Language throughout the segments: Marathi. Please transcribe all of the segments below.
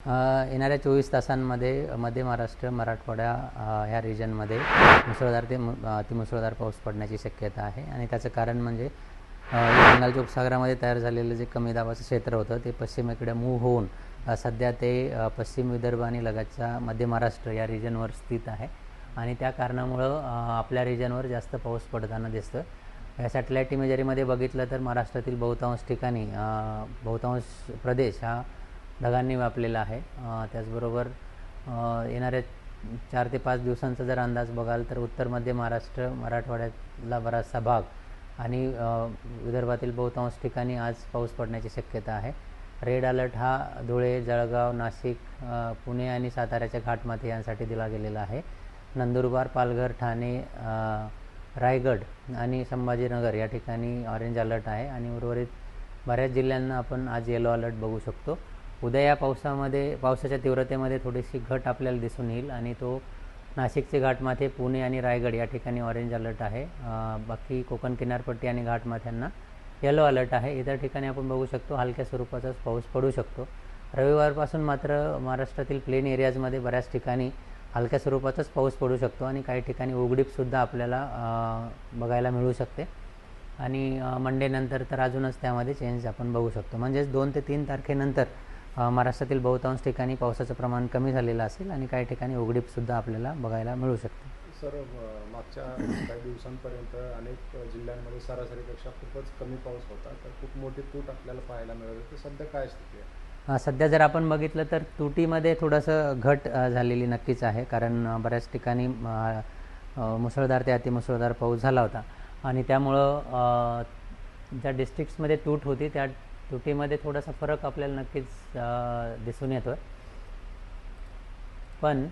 येणाऱ्या 24 तासांमध्ये मध्य महाराष्ट्र, मराठवाडा ह्या रिजनमध्ये मुसळधार ते अतिमुसळधार पाऊस पडण्याची शक्यता आहे आणि त्याचं कारण म्हणजे बंगालच्या उपसागरामध्ये तयार झालेलं जे कमी दाबाचं क्षेत्र होतं ते पश्चिमेकडे मूव्ह होऊन सध्या ते पश्चिम विदर्भ आणि लगतच्या मध्य महाराष्ट्र या रिजनवर स्थित आहे आणि त्या कारणामुळं आपल्या रिजनवर जास्त पाऊस पडताना दिसतं. या सॅटेलाईट इमेजरीमध्ये बघितलं तर महाराष्ट्रातील बहुतांश ठिकाणी बहुतांश प्रदेश हा ढगांनी व्यापलेला आहे. त्याचबरोबर येणाऱ्या 4 ते 5 दिवसांचा जर अंदाज बघाल तर उत्तर मध्य महाराष्ट्र, मराठवाड्यातला बराचसा भाग आणि विदर्भातील बहुतांश ठिकाणी आज पाऊस पडण्याची शक्यता आहे. रेड अलर्ट हा धुळे, जळगाव, नाशिक, पुणे आणि साताऱ्याच्या घाटमाथे यांसाठी दिला गेलेला आहे. नंदुरबार, पालघर, ठाणे, रायगड आणि संभाजीनगर या ठिकाणी ऑरेंज अलर्ट आहे आणि उर्वरित बऱ्याच जिल्ह्यांना आपण आज येलो अलर्ट बघू शकतो. उद्या या पावसाच्या तीव्रतेमध्ये थोडीशी घट आपल्याला दिसून येईल आणि तो नाशिकचे घाटमाथे, पुणे आणि रायगड या ठिकाणी ऑरेंज अलर्ट आहे. बाकी कोकण किनारपट्टी आणि घाटमाथ्यांना येलो अलर्ट आहे. इतर ठिकाणी आपण बघू शकतो हलक्या स्वरूपाचाच पाऊस पडू शकतो. रविवारपासून मात्र महाराष्ट्रातील प्लेन एरियाजमध्ये बऱ्याच ठिकाणी हलक्या स्वरूपाचाच पाऊस पडू शकतो आणि काही ठिकाणी उघडीपसुद्धा आपल्याला बघायला मिळू शकते आणि मंडे नंतर तर अजूनच त्यामध्ये चेंज आपण बघू शकतो. म्हणजेच 2 ते 3 तारखेनंतर महाराष्ट्रातील बहुतांश ठिकाणी पावसाचं प्रमाण कमी झालेलं असेल आणि काही ठिकाणी उघडीपसुद्धा आपल्याला बघायला मिळू शकते. सर, मागच्या काही दिवसांपर्यंत अनेक जिल्ह्यांमध्ये सरासरीपेक्षा खूपच कमी पाऊस होता, तर खूप मोठी तूट आपल्याला पाहायला मिळत होती. सध्या काय स्थिती आहे? सध्या जर आपण बघितलं तर तुटीमध्ये थोडंसं घट झालेली नक्कीच आहे, कारण बऱ्याच ठिकाणी मुसळधार ते अतिमुसळधार पाऊस झाला होता आणि त्यामुळं ज्या डिस्ट्रिक्ट्समध्ये तूट होती त्या तुटीमध्ये थोडासा फरक आपल्याला नक्कीच दिसून येतो आहे. पण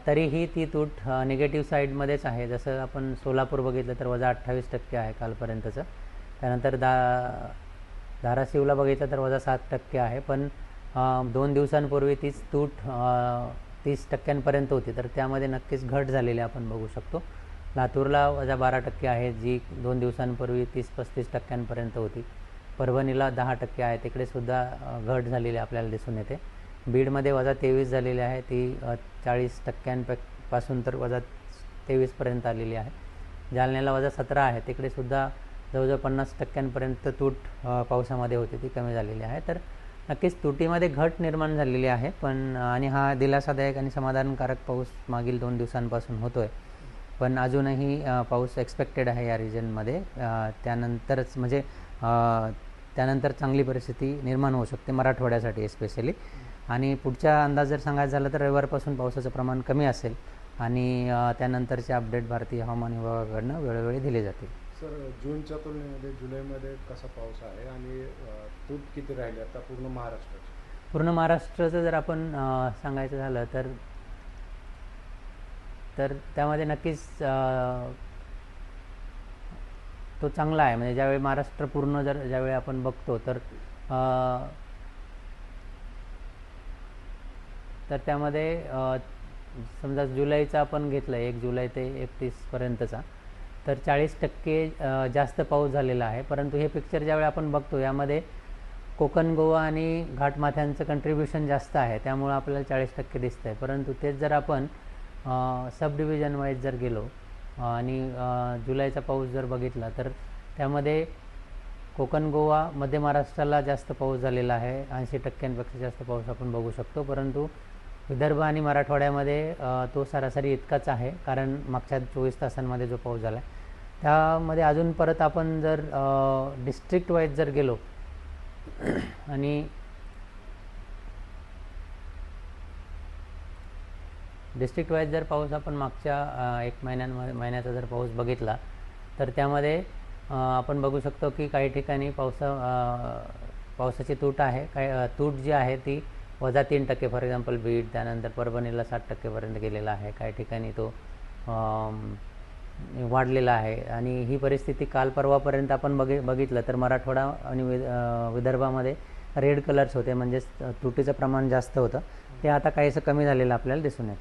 तरीही ती तूट निगेटिव्ह साईडमध्येच आहे. जसं आपण सोलापूर बघितलं तर -28% आहे कालपर्यंतचं. त्यानंतर धाराशिवला बघितलं तर -7% आहे. पण 2 दिवसांपूर्वी तीच तूट 30% होती, तर त्यामध्ये नक्कीच घट झालेली आपण बघू शकतो. लातूरला -12% आहे, जी 2 दिवसांपूर्वी 30-35% होती. परभणीला 10% आहे, तिकडेसुद्धा घट झालेली आपल्याला दिसून येते. बीडमध्ये -23 झालेली आहे, ती 40% तर -23% आलेली आहे. जालन्याला -17 आहे, तिकडेसुद्धा जवळजवळ 50% तूट पावसामध्ये होती, ती कमी झालेली आहे. तर नक्कीच तुटीमध्ये घट निर्माण झालेली आहे. पण आणि हा दिलासादायक आणि समाधानकारक पाऊस मागील 2 दिवसांपासून होतो आहे. पण अजूनही पाऊस एक्सपेक्टेड आहे या रिजनमध्ये. त्यानंतरच म्हणजे त्यानंतर चांगली परिस्थिती निर्माण होऊ शकते मराठवाड्यासाठी स्पेशली. आणि पुढचा अंदाज जर सांगायचा झाला तर रविवारपासून पावसाचं प्रमाण कमी असेल आणि त्यानंतरचे अपडेट भारतीय हवामान विभागाकडून वेळोवेळी दिले जातील. सर, जूनच्या तुलनेमध्ये जुलैमध्ये कसा पाऊस आहे आणि तूट किती राहिली आता पूर्ण महाराष्ट्राची? पूर्ण महाराष्ट्राचं जर आपण सांगायचं झालं तर त्यामध्ये नक्कीच तो चांगला आहे. म्हणजे ज्यावेळी महाराष्ट्र पूर्ण ज्यावेळी आपण बघतो तर त्यामध्ये समजा जुलैचा आपण घेतलं 1 जुलै ते 31पर्यंतचा, तर 40% जास्त पाऊस झालेला आहे. परंतु हे पिक्चर ज्यावेळी आपण बघतो यामध्ये कोकण, गोवा आणि घाटमाथ्यांचं कंट्रीब्युशन जास्त आहे, त्यामुळं आपल्याला 40% दिसतं आहे. परंतु तेच जर आपण सब डिव्हिजन वाईज जर गेलो आणि जुलैचा पाऊस जर बघितला तर त्यामध्ये कोकण, गोवा, मध्य महाराष्ट्राला जास्त पाऊस झालेला आहे. 80%पेक्षा जास्त पाऊस आपण बघू शकतो. परंतु विदर्भ आणि मराठवाड्यामध्ये तो सरासरी इतकाच आहे, कारण मागच्या 24 तासांमध्ये जो पाऊस झाला आहे त्यामध्ये अजून परत आपण जर डिस्ट्रिक्ट वाईज जर गेलो आणि डिस्ट्रिक्ट वाईज जर पाऊस आपण मागच्या 1 महिन्याचा जर पाऊस बघितला तर त्यामध्ये आपण बघू शकतो की काही ठिकाणी पावसाची तूट आहे. तूट जी आहे ती -3%, फॉर एक्झाम्पल बीड, त्यानंतर परभणीला 60%पर्यंत गेलेला आहे. काही ठिकाणी तो वाढलेला आहे आणि ही परिस्थिती काल परवापर्यंत आपण बघितलं तर मराठवाडा आणि विदर्भामध्ये रेड कलर्स होते, म्हणजेच तुटीचं प्रमाण जास्त होतं. ते आता काहीसं कमी झालेलं आपल्याला दिसून येतं.